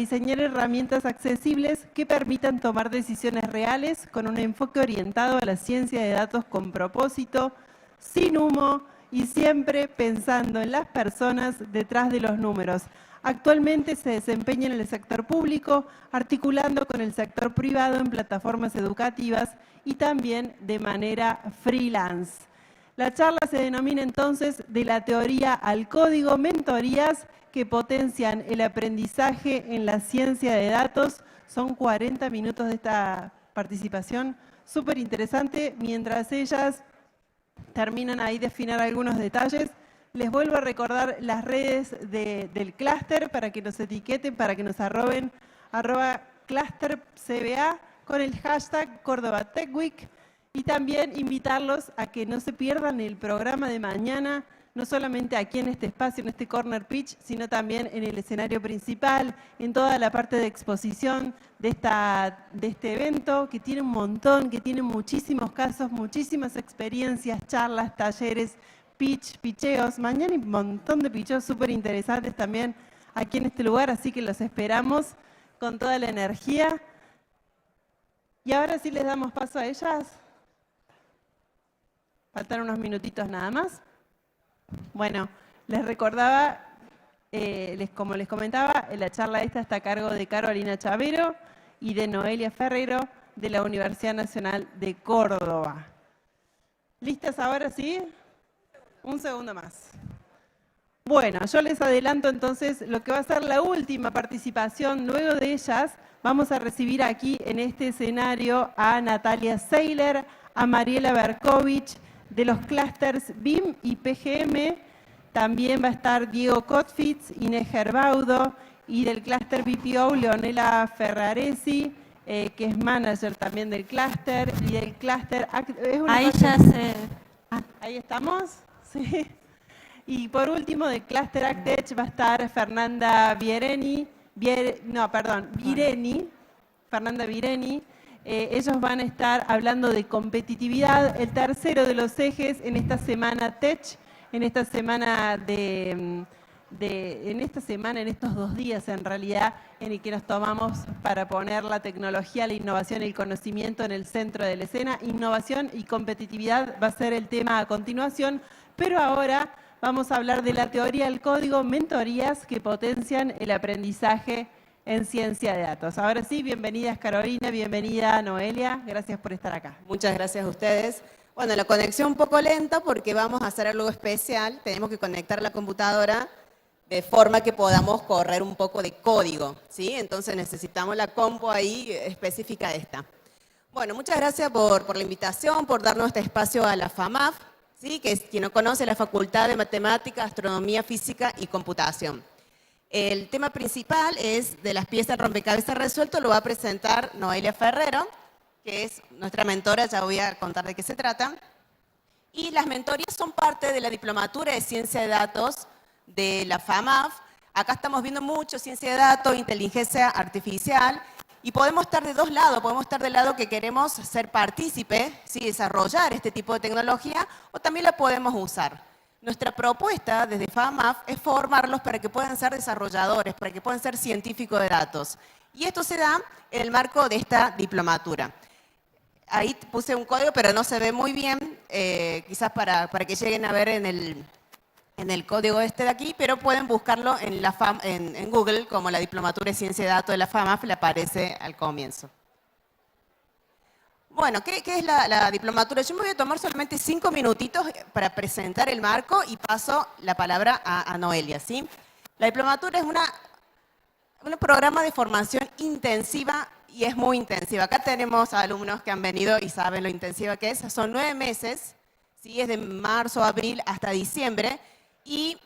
diseñar herramientas accesibles que permitan tomar decisiones reales con un enfoque orientado a la ciencia de datos con propósito, sin humo y siempre pensando en las personas detrás de los números. Actualmente se desempeña en el sector público, articulando con el sector privado en plataformas educativas y también de manera freelance. La charla se denomina entonces de la teoría al código, mentorías que potencian el aprendizaje en la ciencia de datos. Son 40 minutos de esta participación, súper interesante. Mientras ellas terminan ahí de afinar algunos detalles, les vuelvo a recordar las redes del clúster para que nos etiqueten, para que nos arroben, @clustercba con el hashtag Córdoba Tech Week. Y también invitarlos a que no se pierdan el programa de mañana, no solamente aquí en este espacio, en este Corner Pitch, sino también en el escenario principal, en toda la parte de exposición de este evento, que tiene un montón, que tiene muchísimos casos, muchísimas experiencias, charlas, talleres, picheos. Mañana hay un montón de picheos súper interesantes también aquí en este lugar, así que los esperamos con toda la energía. Y ahora sí les damos paso a ellas. Faltan unos minutitos nada más. Bueno, les recordaba, como les comentaba, la charla esta está a cargo de Carolina Chavero y de Noelia Ferrero de la Universidad Nacional de Córdoba. ¿Listas ahora sí? Un segundo más. Bueno, yo les adelanto entonces lo que va a ser la última participación. Luego de ellas vamos a recibir aquí en este escenario a Natalia Seiler, a Mariela Berkovich, de los clústeres BIM y PGM. También va a estar Diego Kotfitz, Inés Gerbaudo, y del clúster BPO, Leonela Ferraresi, que es manager también del clúster, y del clúster... Ahí ya se... ¿Ahí estamos? Sí. Y por último, del clúster ACTech va a estar Fernanda Vireni, Fernanda Vireni. Ellos van a estar hablando de competitividad, el tercero de los ejes en esta semana Tech, en esta semana en estos 2 días en realidad, en el que nos tomamos para poner la tecnología, la innovación y el conocimiento en el centro de la escena. Innovación y competitividad va a ser el tema a continuación, pero ahora vamos a hablar de la teoría del código, mentorías que potencian el aprendizaje en ciencia de datos. Ahora sí, bienvenidas Carolina, bienvenida Noelia, gracias por estar acá. Muchas gracias a ustedes. Bueno, la conexión un poco lenta porque vamos a hacer algo especial, tenemos que conectar la computadora de forma que podamos correr un poco de código, ¿sí? Entonces necesitamos la compu ahí específica esta. Bueno, muchas gracias por la invitación, por darnos este espacio a la FAMAF, ¿sí? Que es, quien no conoce, la Facultad de Matemática, Astronomía, Física y Computación. El tema principal es de las piezas rompecabezas resuelto, lo va a presentar Noelia Ferrero, que es nuestra mentora, ya voy a contar de qué se trata. Y las mentorías son parte de la Diplomatura de Ciencia de Datos de la FAMAF. Acá estamos viendo mucho ciencia de datos, inteligencia artificial, y podemos estar de 2 lados, podemos estar del lado que queremos ser partícipe, ¿sí? Desarrollar este tipo de tecnología, o también la podemos usar. Nuestra propuesta desde FAMAF es formarlos para que puedan ser desarrolladores, para que puedan ser científicos de datos. Y esto se da en el marco de esta diplomatura. Ahí puse un código, pero no se ve muy bien, quizás para que lleguen a ver en el código este de aquí, pero pueden buscarlo en Google como la Diplomatura de Ciencia de Datos de la FAMAF, le aparece al comienzo. Bueno, ¿qué es la diplomatura? Yo me voy a tomar solamente 5 minutitos para presentar el marco y paso la palabra a Noelia, ¿sí? La diplomatura es un programa de formación intensiva y es muy intensiva. Acá tenemos alumnos que han venido y saben lo intensiva que es. Son 9 meses, ¿sí? Es de marzo, abril hasta diciembre y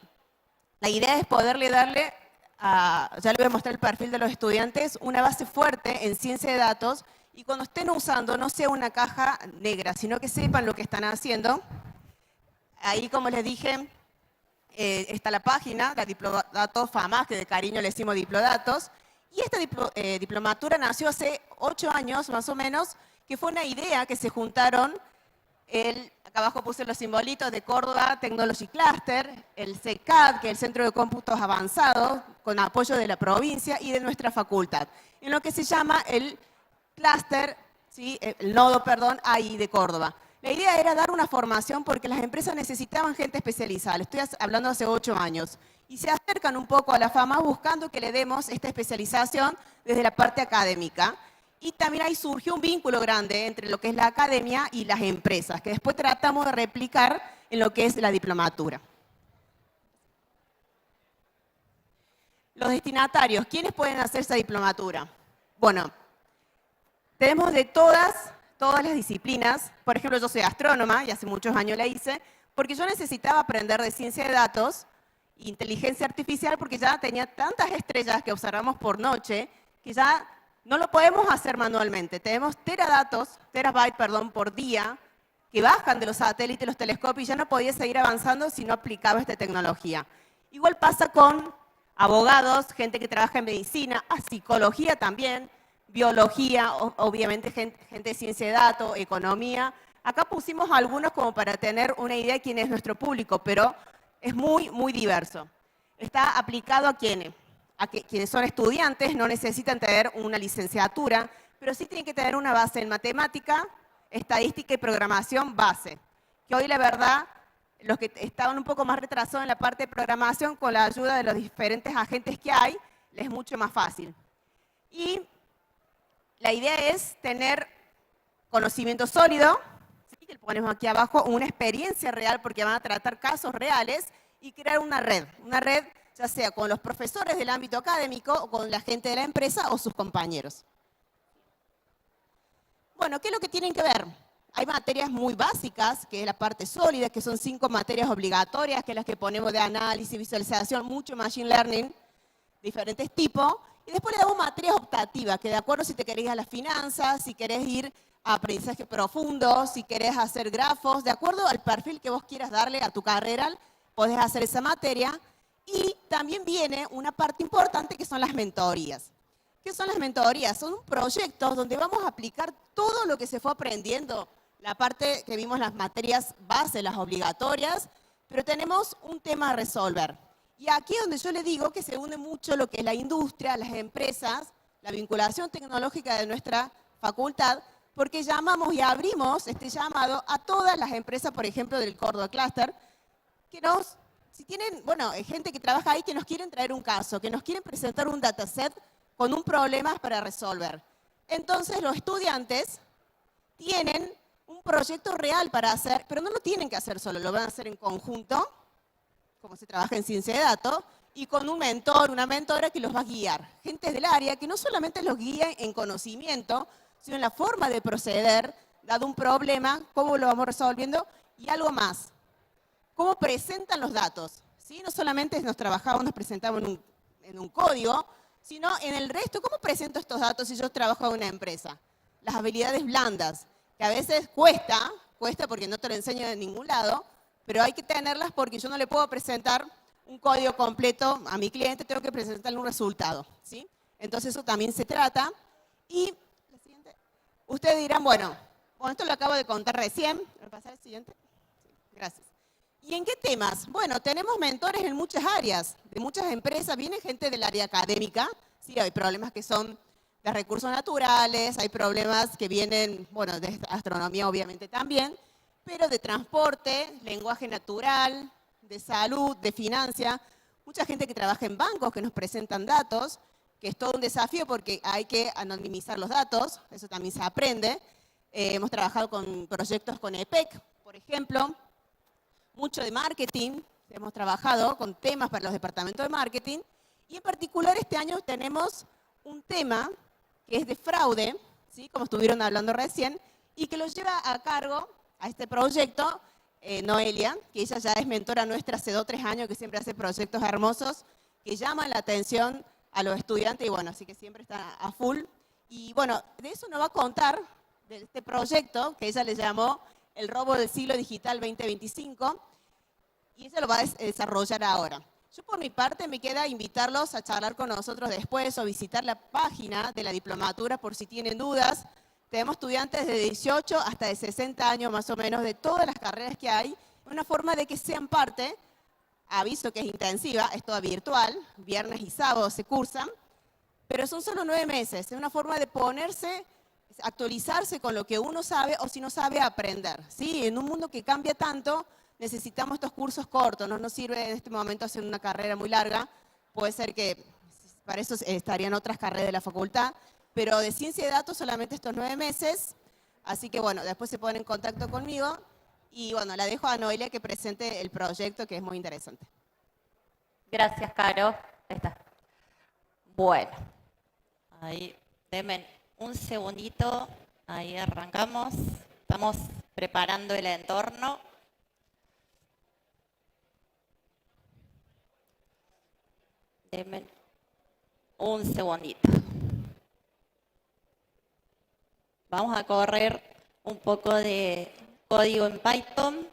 la idea es poderle darle, ya le voy a mostrar el perfil de los estudiantes, una base fuerte en ciencia de datos. Y cuando estén usando, no sea una caja negra, sino que sepan lo que están haciendo. Ahí, como les dije, está la página, la Diplodatos FAMAF, que de cariño le decimos Diplodatos. Y esta diplomatura nació hace 8 años, más o menos, que fue una idea que se juntaron, acá Acá abajo puse los simbolitos de Córdoba Technology Cluster, el CECAD, que es el Centro de Cómputos Avanzados, con apoyo de la provincia y de nuestra facultad, en lo que se llama el clúster, ¿sí? El nodo, perdón, ahí de Córdoba. La idea era dar una formación porque las empresas necesitaban gente especializada, le estoy hablando hace 8 años, y se acercan un poco a la FAMA buscando que le demos esta especialización desde la parte académica. Y también ahí surgió un vínculo grande entre lo que es la academia y las empresas, que después tratamos de replicar en lo que es la diplomatura. Los destinatarios, ¿quiénes pueden hacer esa diplomatura? Bueno, tenemos de todas las disciplinas. Por ejemplo, yo soy astrónoma y hace muchos años la hice, porque yo necesitaba aprender de ciencia de datos, inteligencia artificial, porque ya tenía tantas estrellas que observamos por noche, que ya no lo podemos hacer manualmente. Tenemos terabytes por día, que bajan de los satélites, los telescopios, y ya no podía seguir avanzando si no aplicaba esta tecnología. Igual pasa con abogados, gente que trabaja en medicina, psicología también, biología, obviamente gente de ciencia de datos, economía. Acá pusimos algunos como para tener una idea de quién es nuestro público, pero es muy, muy diverso. Está aplicado a quienes son estudiantes, no necesitan tener una licenciatura, pero sí tienen que tener una base en matemática, estadística y programación base. Que hoy, la verdad, los que estaban un poco más retrasados en la parte de programación, con la ayuda de los diferentes agentes que hay, les es mucho más fácil. Y la idea es tener conocimiento sólido, ¿sí? Que ponemos aquí abajo, una experiencia real, porque van a tratar casos reales, y crear una red ya sea con los profesores del ámbito académico, o con la gente de la empresa, o sus compañeros. Bueno, ¿qué es lo que tienen que ver? Hay materias muy básicas, que es la parte sólida, que son 5 materias obligatorias, que es las que ponemos de análisis, visualización, mucho machine learning, diferentes tipos. Y después le damos materias optativas, que de acuerdo si te querés ir a las finanzas, si querés ir a aprendizaje profundo, si querés hacer grafos, de acuerdo al perfil que vos quieras darle a tu carrera, podés hacer esa materia. Y también viene una parte importante, que son las mentorías. ¿Qué son las mentorías? Son proyectos donde vamos a aplicar todo lo que se fue aprendiendo, la parte que vimos, las materias base, las obligatorias, pero tenemos un tema a resolver. Y aquí es donde yo le digo que se une mucho lo que es la industria, las empresas, la vinculación tecnológica de nuestra facultad, porque llamamos y abrimos este llamado a todas las empresas, por ejemplo, del Córdoba Cluster, que si tienen, gente que trabaja ahí, que nos quieren traer un caso, que nos quieren presentar un dataset con un problema para resolver. Entonces, los estudiantes tienen un proyecto real para hacer, pero no lo tienen que hacer solo, lo van a hacer en conjunto, como se trabaja en ciencia de datos, y con un mentor, una mentora que los va a guiar. Gente del área que no solamente los guía en conocimiento, sino en la forma de proceder, dado un problema, cómo lo vamos resolviendo, y algo más. Cómo presentan los datos. ¿Sí? No solamente nos presentamos en un código, sino en el resto. ¿Cómo presento estos datos si yo trabajo en una empresa? Las habilidades blandas, que a veces cuesta porque no te lo enseño de ningún lado, pero hay que tenerlas porque yo no le puedo presentar un código completo a mi cliente, tengo que presentarle un resultado. ¿Sí? Entonces eso también se trata. Y la siguiente, ustedes dirán, bueno, esto lo acabo de contar recién. ¿Me pasa el siguiente? Sí, gracias. ¿Y en qué temas? Bueno, tenemos mentores en muchas áreas, de muchas empresas, viene gente del área académica, sí, hay problemas que son de recursos naturales, hay problemas que vienen, de astronomía obviamente también, pero de transporte, lenguaje natural, de salud, de finanzas, mucha gente que trabaja en bancos que nos presentan datos, que es todo un desafío porque hay que anonimizar los datos, eso también se aprende. Hemos trabajado con proyectos con EPEC, por ejemplo, mucho de marketing, hemos trabajado con temas para los departamentos de marketing, y en particular este año tenemos un tema que es de fraude, ¿sí? Como estuvieron hablando recién, y que lo lleva a cargo a este proyecto Noelia, que ella ya es mentora nuestra hace 2 o 3 años, que siempre hace proyectos hermosos, que llaman la atención a los estudiantes, y así que siempre está a full. Y de eso nos va a contar, de este proyecto, que ella le llamó El robo del siglo digital 2025, y ella lo va a desarrollar ahora. Yo por mi parte me queda invitarlos a charlar con nosotros después o visitar la página de la diplomatura por si tienen dudas. Tenemos estudiantes de 18 hasta de 60 años más o menos de todas las carreras que hay. Una forma de que sean parte, aviso que es intensiva, es toda virtual, viernes y sábados se cursan, pero son solo 9 meses. Es una forma de ponerse, actualizarse con lo que uno sabe o si no sabe aprender. ¿Sí? En un mundo que cambia tanto, necesitamos estos cursos cortos. No nos sirve en este momento hacer una carrera muy larga. Puede ser que para eso estarían otras carreras de la facultad, pero de ciencia de datos solamente estos 9 meses. Así que bueno, después se ponen en contacto conmigo. Y bueno, la dejo a Noelia que presente el proyecto, que es muy interesante. Gracias, Caro. Ahí está. Bueno, ahí, denme un segundito. Ahí arrancamos. Estamos preparando el entorno. Denme un segundito. Vamos a correr un poco de código en Python.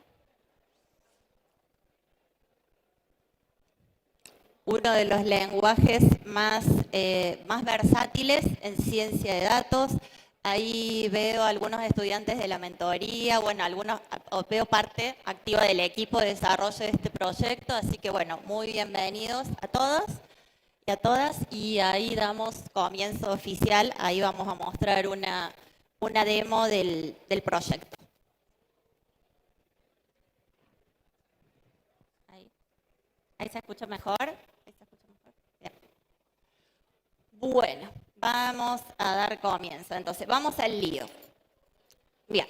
Uno de los lenguajes más versátiles en ciencia de datos. Ahí veo algunos estudiantes de la mentoría, bueno, veo parte activa del equipo de desarrollo de este proyecto, así que bueno, muy bienvenidos a todos y a todas. Y ahí damos comienzo oficial, ahí vamos a mostrar una demo del proyecto. Ahí se escucha mejor. Bien. Bueno, vamos a dar comienzo. Entonces, vamos al lío. Bien.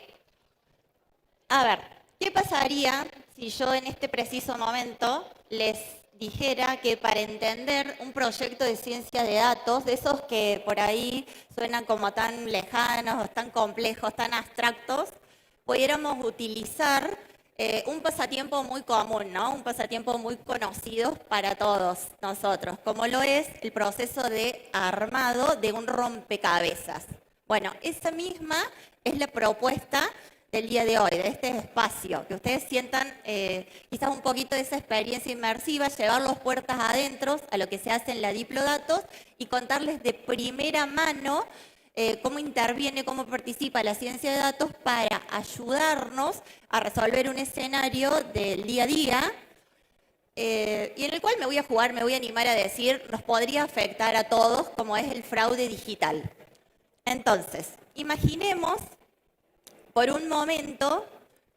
A ver, ¿qué pasaría si yo en este preciso momento les dijera que para entender un proyecto de ciencia de datos, de esos que por ahí suenan como tan lejanos, tan complejos, tan abstractos, pudiéramos utilizar un pasatiempo muy común, ¿no? Un pasatiempo muy conocido para todos nosotros, como lo es el proceso de armado de un rompecabezas. Bueno, esa misma es la propuesta del día de hoy, de este espacio, que ustedes sientan quizás un poquito de esa experiencia inmersiva, llevarlos puertas adentro a lo que se hace en la Diplodatos y contarles de primera mano cómo interviene, cómo participa la ciencia de datos para ayudarnos a resolver un escenario del día a día y en el cual me voy a animar a decir, nos podría afectar a todos, como es el fraude digital. Entonces, imaginemos por un momento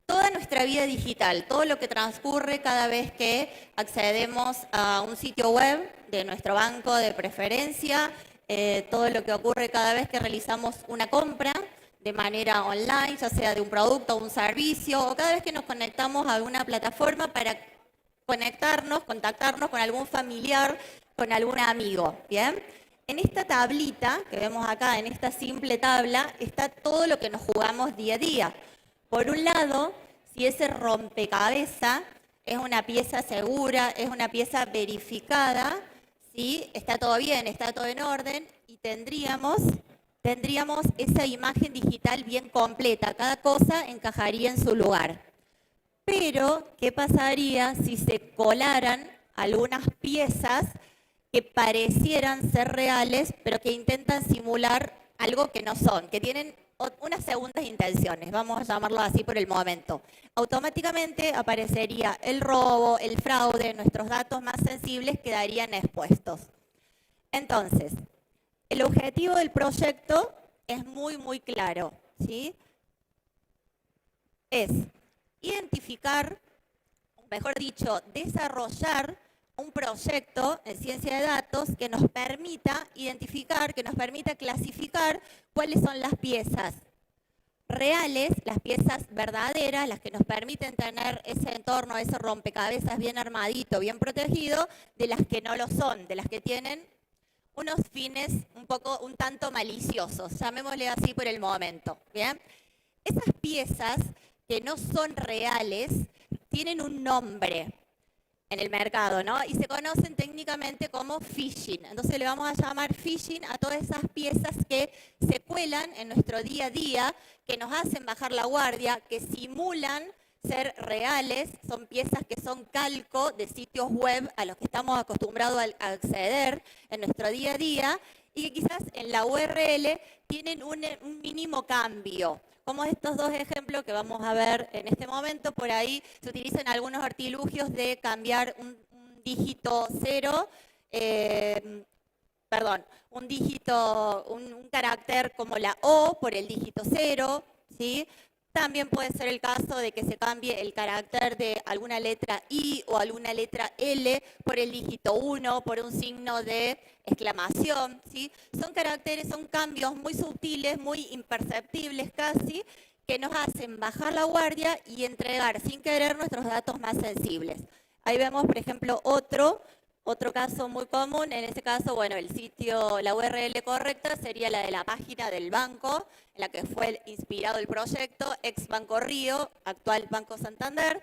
toda nuestra vida digital, todo lo que transcurre cada vez que accedemos a un sitio web de nuestro banco de preferencia, todo lo que ocurre cada vez que realizamos una compra de manera online, ya sea de un producto o un servicio, o cada vez que nos conectamos a una plataforma para contactarnos con algún familiar, con algún amigo, ¿bien? En esta tablita que vemos acá, en esta simple tabla, está todo lo que nos jugamos día a día. Por un lado, si ese rompecabezas es una pieza segura, es una pieza verificada, ¿sí? Está todo bien, está todo en orden y tendríamos esa imagen digital bien completa. Cada cosa encajaría en su lugar. Pero, ¿qué pasaría si se colaran algunas piezas que parecieran ser reales, pero que intentan simular algo que no son, que tienen unas segundas intenciones, vamos a llamarlo así por el momento? Automáticamente aparecería el robo, el fraude, nuestros datos más sensibles quedarían expuestos. Entonces, el objetivo del proyecto es muy claro, ¿sí? Es identificar, mejor dicho, desarrollar un proyecto en ciencia de datos que nos permita identificar, que nos permita clasificar cuáles son las piezas reales, las piezas verdaderas, las que nos permiten tener ese entorno, ese rompecabezas bien armadito, bien protegido, de las que no lo son, de las que tienen unos fines un tanto maliciosos, llamémosle así por el momento, ¿bien? Esas piezas que no son reales tienen un nombre en el mercado, ¿no? Y se conocen técnicamente como phishing. Entonces le vamos a llamar phishing a todas esas piezas que se cuelan en nuestro día a día, que nos hacen bajar la guardia, que simulan ser reales, son piezas que son calco de sitios web a los que estamos acostumbrados a acceder en nuestro día a día y que quizás en la URL tienen un mínimo cambio. Como estos dos ejemplos que vamos a ver en este momento, por ahí se utilizan algunos artilugios de cambiar un dígito 0, un carácter como la O por el dígito 0, ¿sí? También puede ser el caso de que se cambie el carácter de alguna letra I o alguna letra L por el dígito 1, por un signo de exclamación, ¿sí? Son caracteres, son cambios muy sutiles, muy imperceptibles casi, que nos hacen bajar la guardia y entregar sin querer nuestros datos más sensibles. Ahí vemos, por ejemplo, otro caso muy común. En este caso, bueno, el sitio, la URL correcta sería la de la página del banco, en la que fue inspirado el proyecto, ex Banco Río, actual Banco Santander.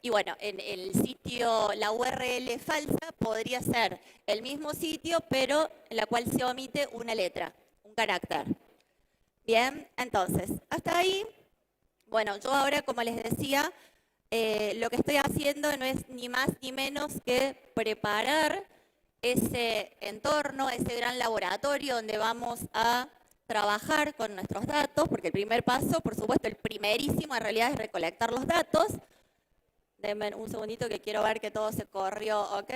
Y bueno, en el sitio, la URL falsa podría ser el mismo sitio, pero en la cual se omite una letra, un carácter. Bien, entonces, hasta ahí, bueno, yo ahora, como les decía, lo que estoy haciendo no es ni más ni menos que preparar ese entorno, ese gran laboratorio donde vamos a trabajar con nuestros datos, porque el primer paso, por supuesto, el primerísimo en realidad es recolectar los datos. Denme un segundito que quiero ver que todo se corrió, ¿ok?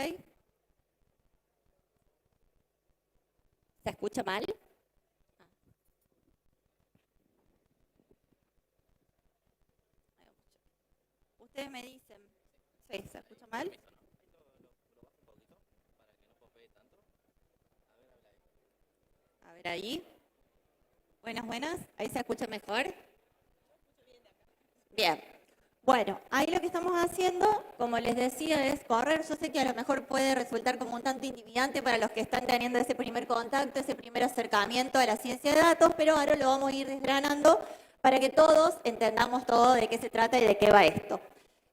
¿Se escucha mal? Ustedes me dicen, ¿sí? ¿Se escucha mal? A ver ahí. Buenas. ¿Ahí se escucha mejor? Bien. Bueno, ahí lo que estamos haciendo, como les decía, es correr. Yo sé que a lo mejor puede resultar como un tanto intimidante para los que están teniendo ese primer contacto, ese primer acercamiento a la ciencia de datos, pero ahora lo vamos a ir desgranando para que todos entendamos todo de qué se trata y de qué va esto.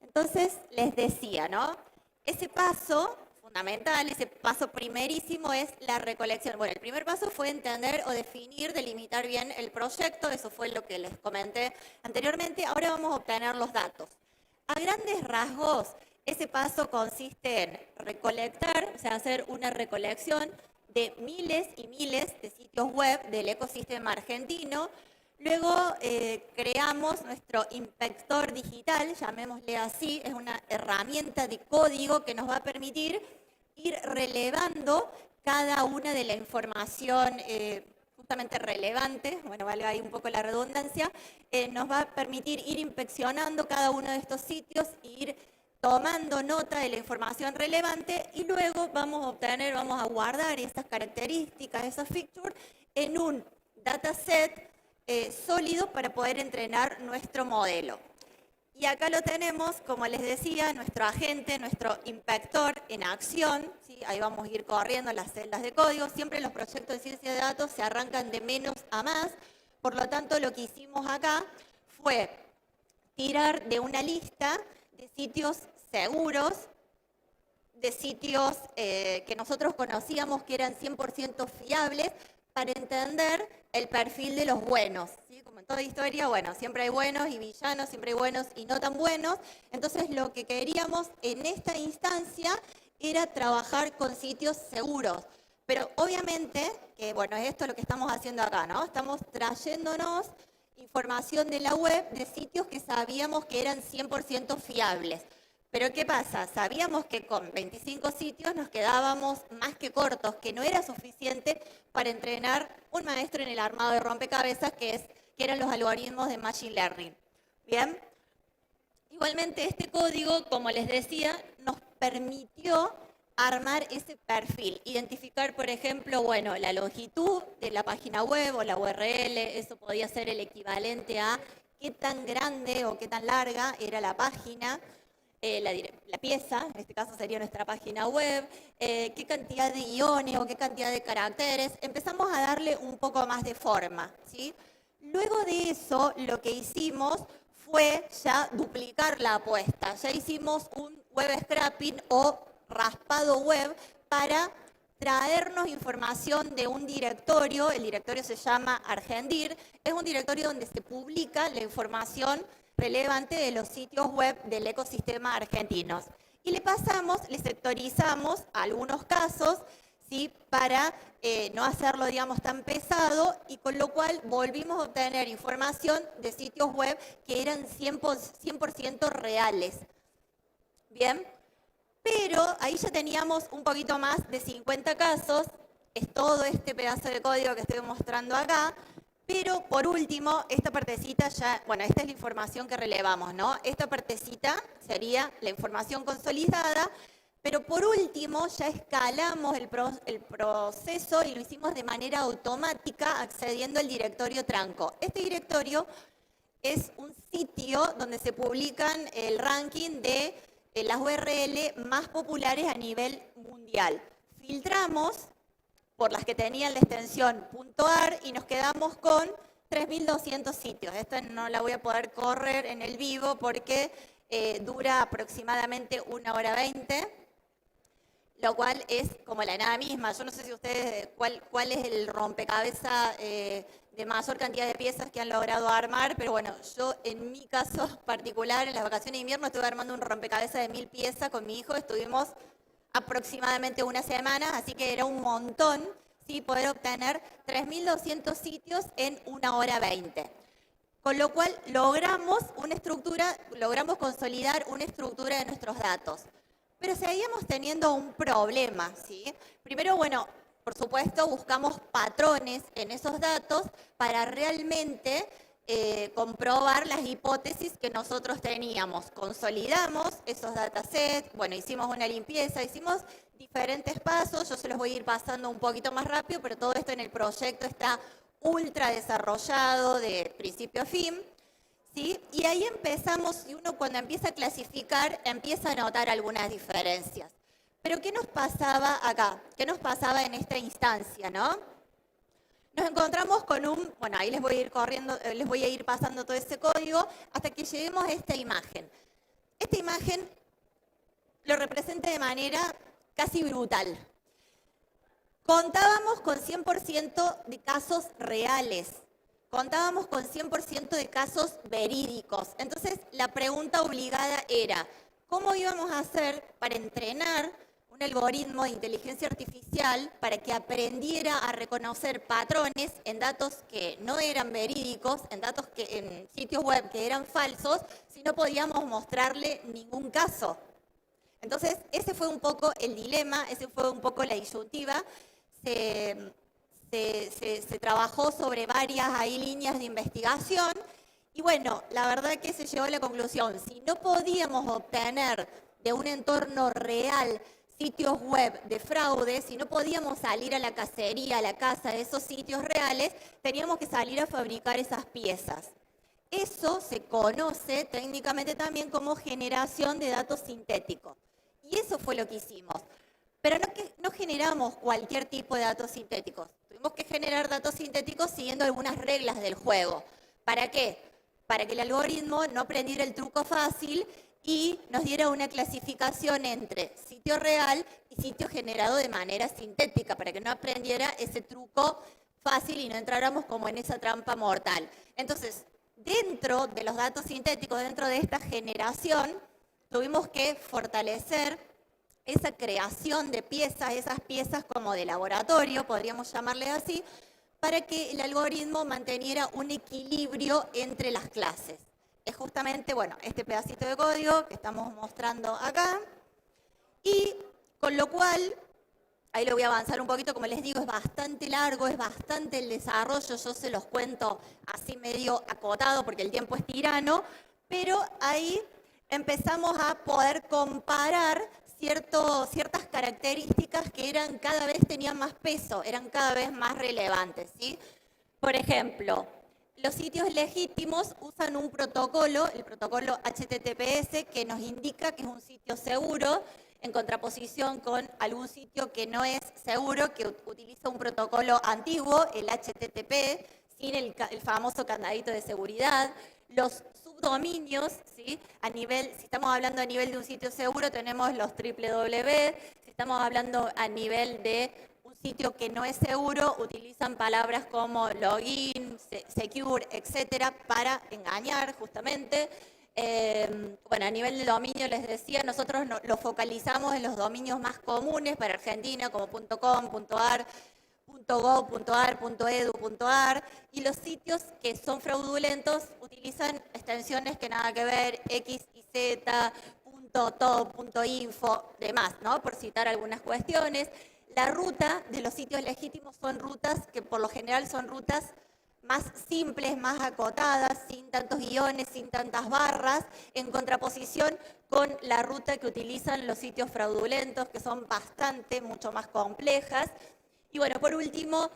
Entonces, les decía, ¿no? Ese paso fundamental, ese paso primerísimo es la recolección. Bueno, el primer paso fue entender o definir, delimitar bien el proyecto, eso fue lo que les comenté anteriormente. Ahora vamos a obtener los datos. A grandes rasgos, ese paso consiste en recolectar, o sea, hacer una recolección de miles y miles de sitios web del ecosistema argentino. Luego creamos nuestro inspector digital, llamémosle así, es una herramienta de código que nos va a permitir ir relevando cada una de la información justamente relevante, bueno, vale ahí un poco la redundancia, nos va a permitir ir inspeccionando cada uno de estos sitios, ir tomando nota de la información relevante y luego vamos a guardar esas características, esas features en un dataset sólido para poder entrenar nuestro modelo. Y acá lo tenemos, como les decía, nuestro agente, nuestro inspector en acción, ¿sí? Ahí vamos a ir corriendo las celdas de código. Siempre los proyectos de ciencia de datos se arrancan de menos a más, por lo tanto lo que hicimos acá fue tirar de una lista de sitios seguros, de sitios que nosotros conocíamos que eran 100% fiables, para entender el perfil de los buenos, ¿sí? Como en toda historia, bueno, siempre hay buenos y villanos, siempre hay buenos y no tan buenos. Entonces, lo que queríamos en esta instancia era trabajar con sitios seguros. Pero obviamente, que bueno, esto es lo que estamos haciendo acá, ¿no? Estamos trayéndonos información de la web de sitios que sabíamos que eran 100% fiables. Pero ¿qué pasa? Sabíamos que con 25 sitios nos quedábamos más que cortos, que no era suficiente para entrenar un maestro en el armado de rompecabezas, que eran los algoritmos de Machine Learning. Bien. Igualmente este código, como les decía, nos permitió armar ese perfil, identificar, por ejemplo, bueno, la longitud de la página web o la URL, eso podía ser el equivalente a qué tan grande o qué tan larga era la página. La pieza, en este caso sería nuestra página web, qué cantidad de guiones o qué cantidad de caracteres. Empezamos a darle un poco más de forma, ¿sí? Luego de eso, lo que hicimos fue ya duplicar la apuesta. Ya hicimos un web scraping o raspado web para traernos información de un directorio. El directorio se llama Argendir. Es un directorio donde se publica la información relevante de los sitios web del ecosistema argentinos. Y le sectorizamos algunos casos, ¿sí? Para no hacerlo, digamos, tan pesado, y con lo cual volvimos a obtener información de sitios web que eran 100% reales. Bien, pero ahí ya teníamos un poquito más de 50 casos, es todo este pedazo de código que estoy mostrando acá, pero por último, esta partecita ya, bueno, esta es la información que relevamos, ¿no? Esta partecita sería la información consolidada, pero por último ya escalamos el proceso y lo hicimos de manera automática accediendo al directorio Tranco. Este directorio es un sitio donde se publican el ranking de las URL más populares a nivel mundial. Filtramos por las que tenían la extensión .ar y nos quedamos con 3.200 sitios. Esta no la voy a poder correr en el vivo porque dura aproximadamente 1 hora 20, lo cual es como la nada misma. Yo no sé si ustedes, cuál es el rompecabezas de mayor cantidad de piezas que han logrado armar, pero bueno, yo en mi caso particular, en las vacaciones de invierno, estuve armando un rompecabezas de 1000 piezas con mi hijo, estuvimos aproximadamente una semana, así que era un montón, ¿sí? Poder obtener 3.200 sitios en 1 hora 20. Con lo cual logramos consolidar una estructura de nuestros datos. Pero seguíamos teniendo un problema, ¿sí? Primero, bueno, por supuesto, buscamos patrones en esos datos para realmente comprobar las hipótesis que nosotros teníamos. Consolidamos esos datasets, bueno, hicimos una limpieza, hicimos diferentes pasos, yo se los voy a ir pasando un poquito más rápido, pero todo esto en el proyecto está ultra desarrollado de principio a fin. ¿Sí? Y ahí empezamos, y uno cuando empieza a clasificar, empieza a notar algunas diferencias. Pero ¿qué nos pasaba acá? ¿Qué nos pasaba en esta instancia, no? Nos encontramos con bueno, ahí les voy a ir pasando todo ese código hasta que lleguemos a esta imagen. Esta imagen lo representa de manera casi brutal. Contábamos con 100% de casos reales. Contábamos con 100% de casos verídicos. Entonces, la pregunta obligada era, ¿cómo íbamos a hacer para entrenar un algoritmo de inteligencia artificial para que aprendiera a reconocer patrones en datos que no eran verídicos, en sitios web que eran falsos, si no podíamos mostrarle ningún caso? Entonces, ese fue un poco el dilema, ese fue un poco la disyuntiva. Se trabajó sobre varias líneas de investigación y bueno, la verdad que se llegó a la conclusión, si no podíamos obtener de un entorno real sitios web de fraude, si no podíamos salir a la cacería, a la caza de esos sitios reales, teníamos que salir a fabricar esas piezas. Eso se conoce técnicamente también como generación de datos sintéticos. Y eso fue lo que hicimos. Pero no generamos cualquier tipo de datos sintéticos. Tuvimos que generar datos sintéticos siguiendo algunas reglas del juego. ¿Para qué? Para que el algoritmo no aprendiera el truco fácil y nos diera una clasificación entre sitio real y sitio generado de manera sintética, para que no aprendiera ese truco fácil y no entráramos como en esa trampa mortal. Entonces, dentro de los datos sintéticos, dentro de esta generación, tuvimos que fortalecer esa creación de piezas, esas piezas como de laboratorio, podríamos llamarle así, para que el algoritmo manteniera un equilibrio entre las clases. Es justamente, bueno, este pedacito de código que estamos mostrando acá, y con lo cual, ahí lo voy a avanzar un poquito, como les digo, es bastante largo, es bastante el desarrollo, yo se los cuento así medio acotado porque el tiempo es tirano, pero ahí empezamos a poder comparar ciertas características que cada vez tenían más peso, eran cada vez más relevantes, ¿sí? Por ejemplo, los sitios legítimos usan un protocolo, el protocolo HTTPS, que nos indica que es un sitio seguro, en contraposición con algún sitio que no es seguro, que utiliza un protocolo antiguo, el HTTP, sin el famoso candadito de seguridad. Los subdominios, ¿sí? Si estamos hablando a nivel de un sitio seguro, tenemos los www. Si estamos hablando a nivel de un sitio que no es seguro, utilizan palabras como login, secure, etcétera, para engañar justamente. Bueno, a nivel de dominio les decía, nosotros lo focalizamos en los dominios más comunes para Argentina, como .com, .ar, .gov.ar, .edu.ar, y los sitios que son fraudulentos utilizan extensiones que nada que ver, X y Z, .top, .info, demás, ¿no? Por citar algunas cuestiones. La ruta de los sitios legítimos son rutas que por lo general son rutas más simples, más acotadas, sin tantos guiones, sin tantas barras, en contraposición con la ruta que utilizan los sitios fraudulentos, que son mucho más complejas. Y bueno, por último,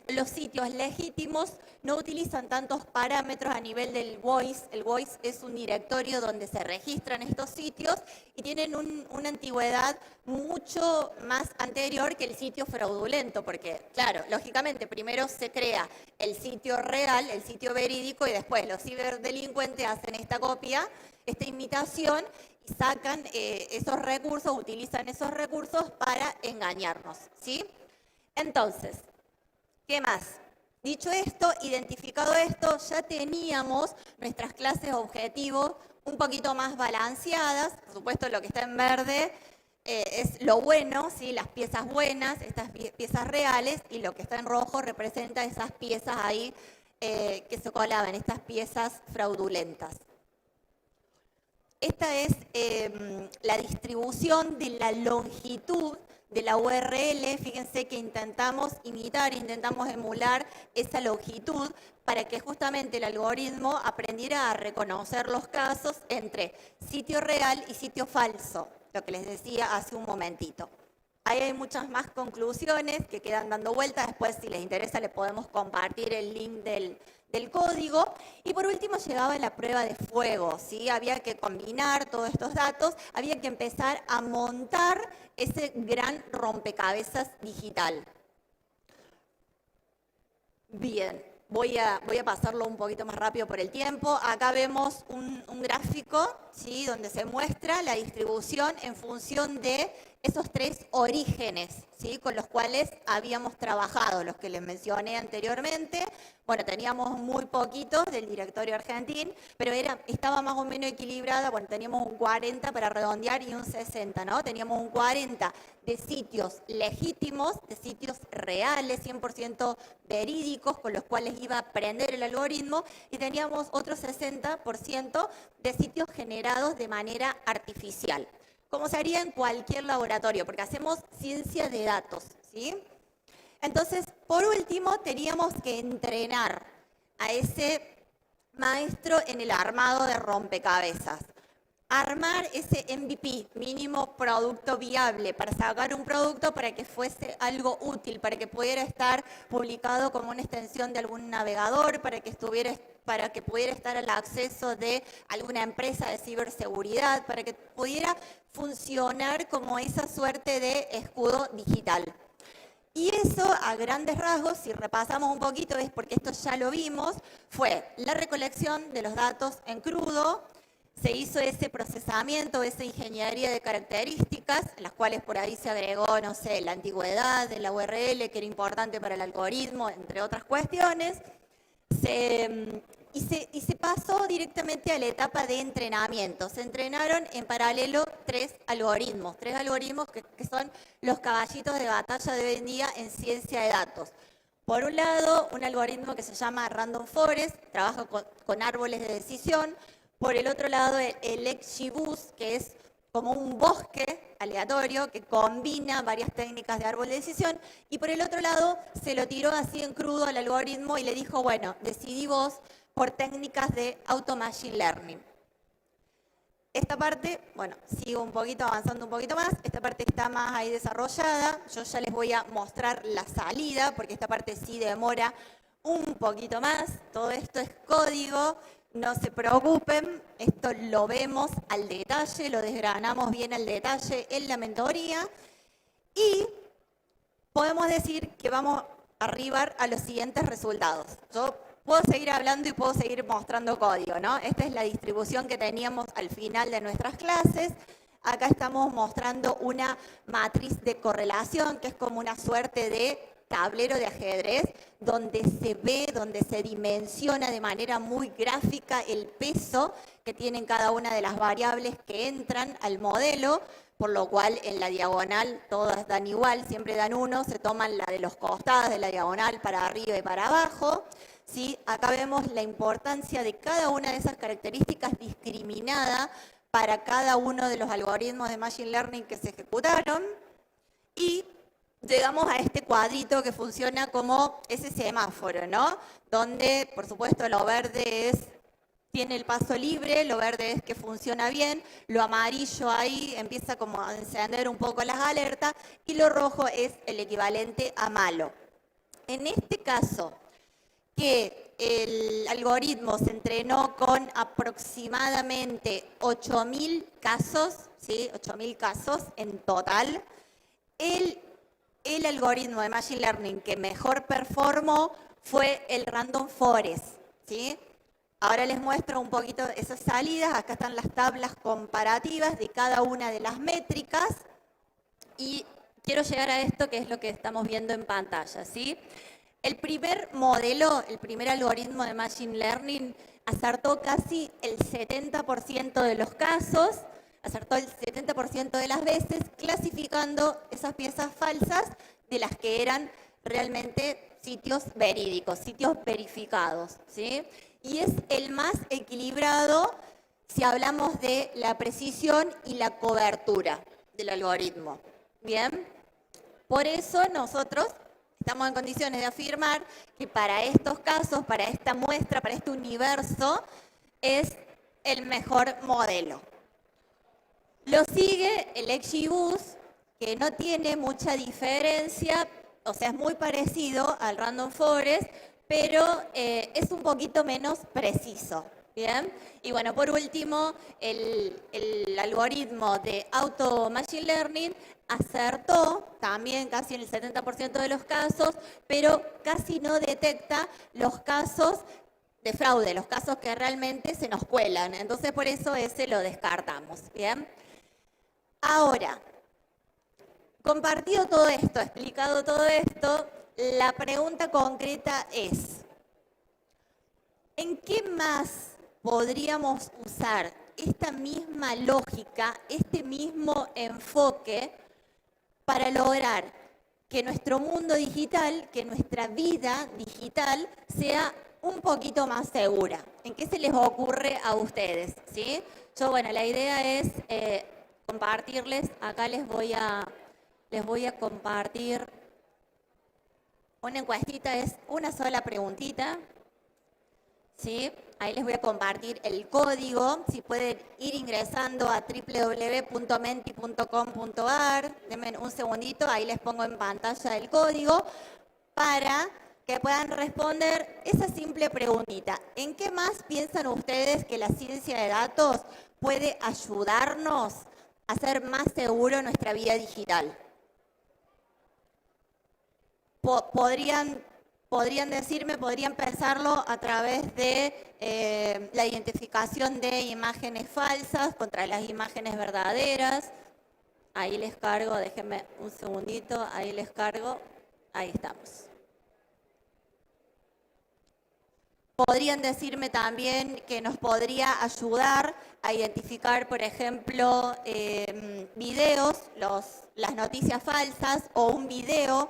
los sitios legítimos no utilizan tantos parámetros a nivel del voice. El voice es un directorio donde se registran estos sitios y tienen una antigüedad mucho más anterior que el sitio fraudulento, porque, claro, lógicamente, primero se crea el sitio real, el sitio verídico, y después los ciberdelincuentes hacen esta copia, esta imitación, y sacan esos recursos, utilizan esos recursos para engañarnos, ¿sí? Entonces, ¿qué más? Dicho esto, identificado esto, ya teníamos nuestras clases objetivo un poquito más balanceadas. Por supuesto, lo que está en verde es lo bueno, ¿sí? Las piezas buenas, estas piezas reales, y lo que está en rojo representa esas piezas ahí que se colaban, estas piezas fraudulentas. Esta es la distribución de la longitud de la URL. Fíjense que intentamos emular esa longitud para que justamente el algoritmo aprendiera a reconocer los casos entre sitio real y sitio falso, lo que les decía hace un momentito. Ahí hay muchas más conclusiones que quedan dando vueltas. Después, si les interesa, les podemos compartir el link del código. Y por último llegaba la prueba de fuego, ¿sí? Había que combinar todos estos datos, había que empezar a montar ese gran rompecabezas digital. Bien, voy a pasarlo un poquito más rápido por el tiempo. Acá vemos un gráfico, ¿sí? Donde se muestra la distribución en función de esos tres orígenes, ¿sí? Con los cuales habíamos trabajado, los que les mencioné anteriormente. Bueno, teníamos muy poquitos del directorio argentino, pero estaba más o menos equilibrada. Bueno, teníamos un 40 para redondear y un 60, ¿no? Teníamos un 40 de sitios legítimos, de sitios reales, 100% verídicos, con los cuales iba a aprender el algoritmo, y teníamos otro 60% de sitios generados de manera artificial, como se haría en cualquier laboratorio, porque hacemos ciencia de datos, ¿sí? Entonces, por último, teníamos que entrenar a ese maestro en el armado de rompecabezas. Armar ese MVP, mínimo producto viable, para sacar un producto para que fuese algo útil, para que pudiera estar publicado como una extensión de algún navegador, para que pudiera estar al acceso de alguna empresa de ciberseguridad, para que pudiera funcionar como esa suerte de escudo digital. Y eso, a grandes rasgos, si repasamos un poquito, es porque esto ya lo vimos, fue la recolección de los datos en crudo. Se hizo ese procesamiento, esa ingeniería de características, en las cuales por ahí se agregó, no sé, la antigüedad de la URL, que era importante para el algoritmo, entre otras cuestiones. Y se pasó directamente a la etapa de entrenamiento. Se entrenaron en paralelo tres algoritmos que son los caballitos de batalla de hoy en día en ciencia de datos. Por un lado, un algoritmo que se llama Random Forest, trabaja con árboles de decisión. Por el otro lado, el XGBoost, que es como un bosque aleatorio que combina varias técnicas de árbol de decisión. Y por el otro lado, se lo tiró así en crudo al algoritmo y le dijo, bueno, decidí vos por técnicas de Auto Machine Learning. Esta parte, bueno, sigo avanzando un poquito más. Esta parte está más ahí desarrollada. Yo ya les voy a mostrar la salida, porque esta parte sí demora un poquito más. Todo esto es código. No se preocupen, esto lo vemos al detalle, lo desgranamos bien al detalle en la mentoría y podemos decir que vamos a arribar a los siguientes resultados. Yo puedo seguir hablando y puedo seguir mostrando código, ¿no? Esta es la distribución que teníamos al final de nuestras clases. Acá estamos mostrando una matriz de correlación, que es como una suerte de tablero de ajedrez donde se ve, donde se dimensiona de manera muy gráfica el peso que tienen cada una de las variables que entran al modelo, por lo cual en la diagonal todas dan igual, siempre dan 1, se toman la de los costados de la diagonal para arriba y para abajo. ¿Sí? Acá vemos la importancia de cada una de esas características discriminada para cada uno de los algoritmos de Machine Learning que se ejecutaron. Y llegamos a este cuadrito que funciona como ese semáforo, ¿no? Donde, por supuesto, lo verde tiene el paso libre, lo verde es que funciona bien, lo amarillo ahí empieza como a encender un poco las alertas y lo rojo es el equivalente a malo. En este caso, que el algoritmo se entrenó con aproximadamente 8.000 casos, ¿sí? 8.000 casos en total. El algoritmo de Machine Learning que mejor performó fue el Random Forest, ¿sí? Ahora les muestro un poquito esas salidas. Acá están las tablas comparativas de cada una de las métricas. Y quiero llegar a esto que es lo que estamos viendo en pantalla, ¿sí? El primer modelo, el primer algoritmo de Machine Learning acertó casi el 70% de los casos, acertó el 70% de las veces, clasificando esas piezas falsas de las que eran realmente sitios verídicos, sitios verificados, ¿sí? Y es el más equilibrado si hablamos de la precisión y la cobertura del algoritmo. Bien, por eso nosotros estamos en condiciones de afirmar que para estos casos, para esta muestra, para este universo, es el mejor modelo. Lo sigue el XGBoost, que no tiene mucha diferencia, o sea, es muy parecido al Random Forest, pero es un poquito menos preciso. ¿Bien? Y bueno, por último, el algoritmo de Auto Machine Learning acertó también casi en el 70% de los casos, pero casi no detecta los casos de fraude, los casos que realmente se nos cuelan. Entonces, por eso ese lo descartamos. ¿Bien? Ahora, compartido todo esto, explicado todo esto, la pregunta concreta es, ¿en qué más podríamos usar esta misma lógica, este mismo enfoque para lograr que nuestro mundo digital, que nuestra vida digital sea un poquito más segura? ¿En qué se les ocurre a ustedes? ¿Sí? Yo, bueno, la idea es compartirles, acá les voy a compartir una encuestita, es una sola preguntita. ¿Sí? Ahí les voy a compartir el código. Si pueden ir ingresando a www.menti.com.ar, denme un segundito, ahí les pongo en pantalla el código para que puedan responder esa simple preguntita. ¿En qué más piensan ustedes que la ciencia de datos puede ayudarnos a hacer más seguro nuestra vida digital? Podrían decirme, podrían pensarlo a través de la identificación de imágenes falsas contra las imágenes verdaderas. Ahí les cargo, déjenme un segundito, ahí les cargo, ahí estamos. Podrían decirme también que nos podría ayudar a identificar, por ejemplo, videos, las noticias falsas o un video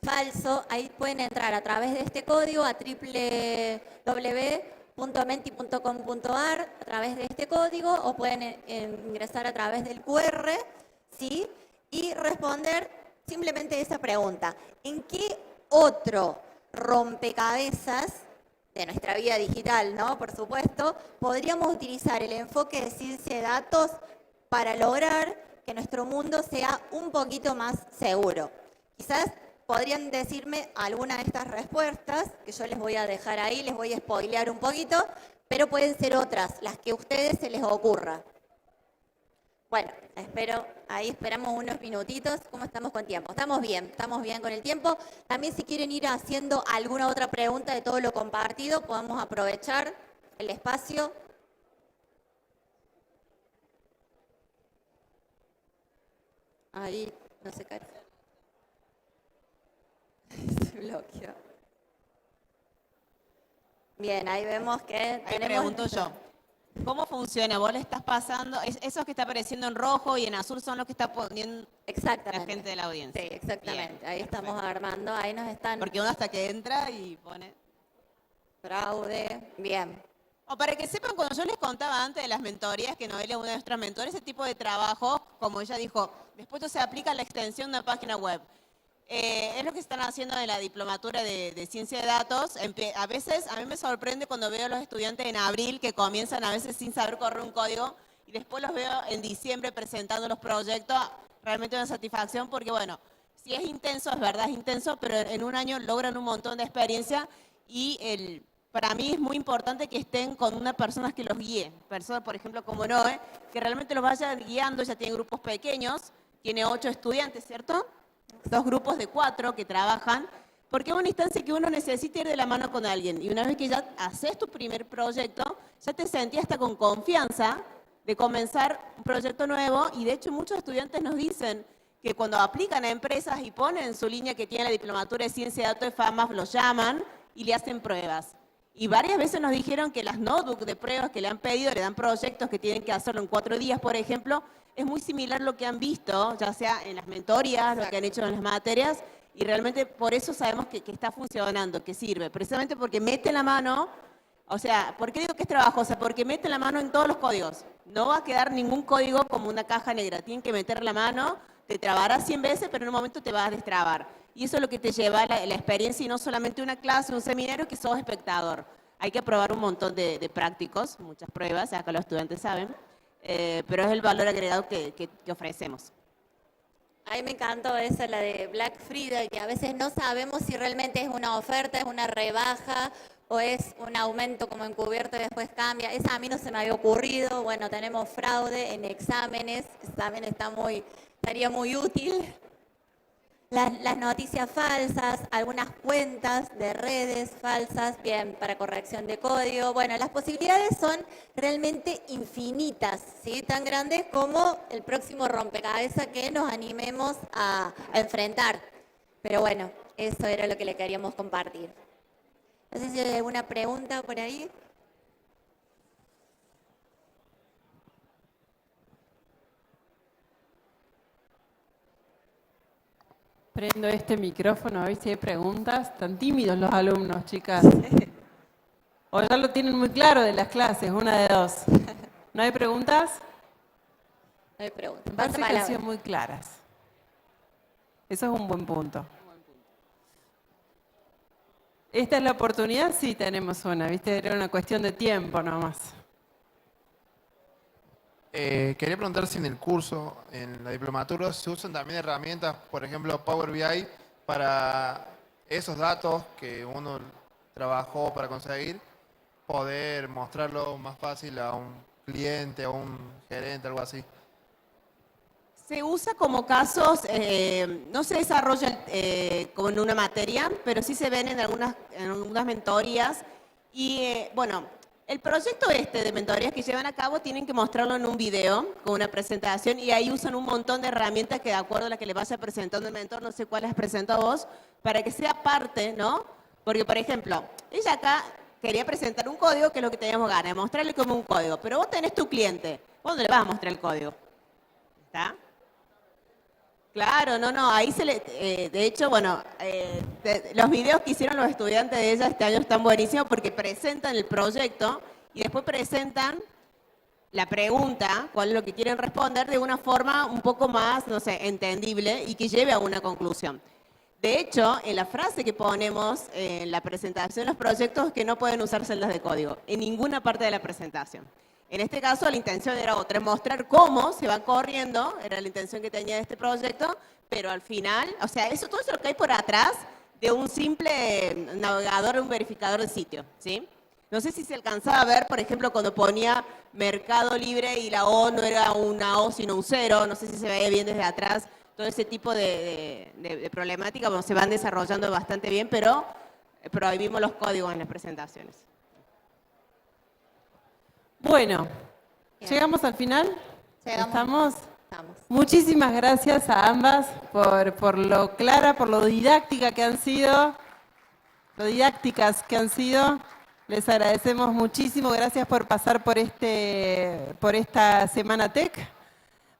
falso. Ahí pueden entrar a través de este código a www.menti.com.ar a través de este código, o pueden ingresar a través del QR, ¿sí? Y responder simplemente esa pregunta. ¿En qué otro rompecabezas de nuestra vida digital, ¿no? Por supuesto, podríamos utilizar el enfoque de ciencia de datos para lograr que nuestro mundo sea un poquito más seguro? Quizás podrían decirme alguna de estas respuestas, que yo les voy a dejar ahí, les voy a spoilear un poquito, pero pueden ser otras, las que a ustedes se les ocurra. Bueno, ahí esperamos unos minutitos. ¿Cómo estamos con tiempo? Estamos bien con el tiempo. También si quieren ir haciendo alguna otra pregunta de todo lo compartido, podemos aprovechar el espacio. Ahí, no se cae. bloqueó. Bien, ahí vemos que Ahí tenemos... pregunto yo. ¿Cómo funciona? Vos le estás pasando, esos que está apareciendo en rojo y en azul son los que está poniendo Exactamente. la gente de la audiencia. Sí, exactamente. Bien, Ahí estamos perfecto. armando, ahí nos están... Porque uno hasta que entra y pone... Fraude, bien. O para que sepan, cuando yo les contaba antes de las mentorías, que Noelia es una de nuestras mentores, ese tipo de trabajo, como ella dijo, después se aplica a la extensión de una página web. Es lo que están haciendo en la diplomatura de ciencia de datos. A veces, a mí me sorprende cuando veo a los estudiantes en abril que comienzan a veces sin saber correr un código y después los veo en diciembre presentando los proyectos. Realmente una satisfacción porque, bueno, si es intenso, es verdad, es intenso, pero en un año logran un montón de experiencia y para mí es muy importante que estén con una persona que los guíe. Personas, por ejemplo, como Noé, que realmente los vaya guiando. Ya tiene grupos pequeños, tiene 8 estudiantes, ¿cierto? 2 grupos de 4 que trabajan, porque es una instancia que uno necesita ir de la mano con alguien. Y una vez que ya haces tu primer proyecto, ya te sentís hasta con confianza de comenzar un proyecto nuevo. Y de hecho muchos estudiantes nos dicen que cuando aplican a empresas y ponen en su línea que tiene la diplomatura de ciencia de datos de FAMAS, los llaman y le hacen pruebas. Y varias veces nos dijeron que las notebooks de pruebas que le han pedido, le dan proyectos que tienen que hacerlo en 4 días, por ejemplo, es muy similar a lo que han visto, ya sea en las mentorías, lo que han hecho en las materias, y realmente por eso sabemos que está funcionando, que sirve, precisamente porque mete la mano. O sea, ¿por qué digo que es trabajosa? Porque mete la mano en todos los códigos. No va a quedar ningún código como una caja negra, tienen que meter la mano, te trabarás 100 veces, pero en un momento te vas a destrabar. Y eso es lo que te lleva la experiencia y no solamente una clase, un seminario, que sos espectador. Hay que aprobar un montón de prácticos, muchas pruebas, acá los estudiantes saben. Pero es el valor agregado que ofrecemos. A mí me encantó esa, la de Black Friday, que a veces no sabemos si realmente es una oferta, es una rebaja o es un aumento como encubierto y después cambia. Esa a mí no se me había ocurrido. Bueno, tenemos fraude en exámenes, eso también estaría muy útil. Las noticias falsas, algunas cuentas de redes falsas, bien, para corrección de código. Bueno, las posibilidades son realmente infinitas, ¿sí? Tan grandes como el próximo rompecabezas que nos animemos a enfrentar. Pero bueno, eso era lo que le queríamos compartir. No sé si hay alguna pregunta por ahí. Prendo este micrófono a ver si hay preguntas. Están tímidos los alumnos, chicas. O ya lo tienen muy claro de las clases, una de dos. ¿No hay preguntas? No hay pregunta. Me parece Pasa que han palabra. sido muy claras. Eso es un buen punto. ¿Esta es la oportunidad? Sí, tenemos una, ¿viste? Era una cuestión de tiempo nomás. Quería preguntar si en el curso, en la diplomatura, se usan también herramientas, por ejemplo, Power BI, para esos datos que uno trabajó para conseguir, poder mostrarlo más fácil a un cliente, a un gerente, algo así. Se usa como casos, no se desarrolla como en una materia, pero sí se ven en algunas mentorías. Y bueno, el proyecto de mentorías que llevan a cabo tienen que mostrarlo en un video con una presentación y ahí usan un montón de herramientas que de acuerdo a la que le vaya presentando el mentor, no sé cuál les presento a vos, para que sea parte, ¿no? Porque, por ejemplo, ella acá quería presentar un código que es lo que teníamos ganas, de mostrarle como un código, pero vos tenés tu cliente, vos no le vas a mostrar el código, ¿está? Claro, no, ahí de hecho, bueno, los videos que hicieron los estudiantes de ella este año están buenísimos porque presentan el proyecto y después presentan la pregunta, cuál es lo que quieren responder, de una forma un poco más, no sé, entendible y que lleve a una conclusión. De hecho, en la frase que ponemos en la presentación de los proyectos es que no pueden usar celdas de código en ninguna parte de la presentación. En este caso, la intención era otra, mostrar cómo se va corriendo, era la intención que tenía este proyecto, pero al final, o sea, todo eso lo que hay por atrás de un simple navegador, un verificador de sitio, ¿sí? No sé si se alcanzaba a ver, por ejemplo, cuando ponía Mercado Libre y la O no era una O, sino un 0, no sé si se veía bien desde atrás, todo ese tipo de problemática, bueno, se van desarrollando bastante bien, pero prohibimos los códigos en las presentaciones. Bueno, Bien. ¿llegamos al final? Llegamos. ¿Estamos? Muchísimas gracias a ambas por lo clara, por lo didáctica que han sido. lo didácticas que han sido. Les agradecemos muchísimo. Gracias por pasar por esta Semana Tech.